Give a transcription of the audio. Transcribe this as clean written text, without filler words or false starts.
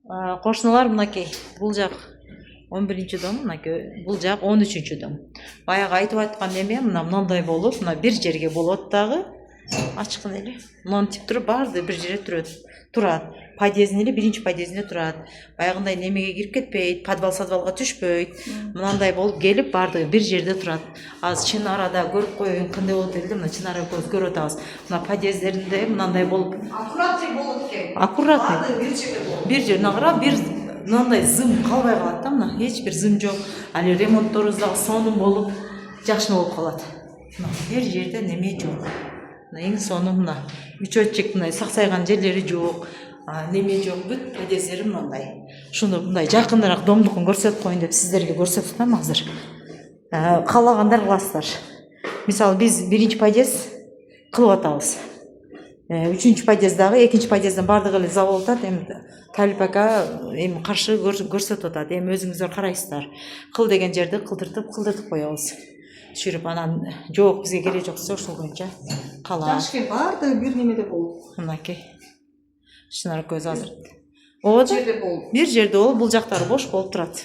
Кошуналар мынакей, бул жак 11 дом, мынакей бул жак 13 дом. Баягы айтып аткан неме мындай болуп, мына бир жерге болот дагы. Ачкын эле. Монтип туруп баарды бир жерде турат. Подъездин эле биринчи подъездинде турат. Баягындай немеге кирип кетпейт, подвалга түшпөйт. Мынандай болуп келип баардыгы бир жерде турат. Азыр чын арада көрүп коеюн кандай болот эле, мына чын арада көрүп атабыз. Мына подъездеринде мындай болуп аккуратный болот экен. Аккуратный. Бир жерде болот. Бир жерде карап, бир мындай зым калбай калат да, мына эч бир зым жок. Али ремонтторубуз дагы сонун болуп, жакшы болуп калат. Бир жерде неме жок. Эң сону мына үчөтчүк мындай саксайган жерлери жок, неме жок, бүт подъездери мындай. Шуну мындай жакыныраак домдукун көрсөтүп коеюн деп сиздерге көрсөтүп атам азыр. Каалагандар кыласыздар. Мисалы биз биринчи подъезд кылып атабыз. Үчүнчү подъезд дагы, экинчи подъезден баардыгы эле забыл атат. Эми Талип ака эми каршы көрсөтүп атат. Эми өзүңүздөр карайсыздар. Кыл деген жерди кылдыртып коебуз. Түшүрүп анан жок бизге кереги жок десе ошол боюнча кала. Жакшы экен, баардыгы бир немеде болуп. Мынакей. Шынар көз азыр. Бир жерде болуп, бул жактары бош болуп турат.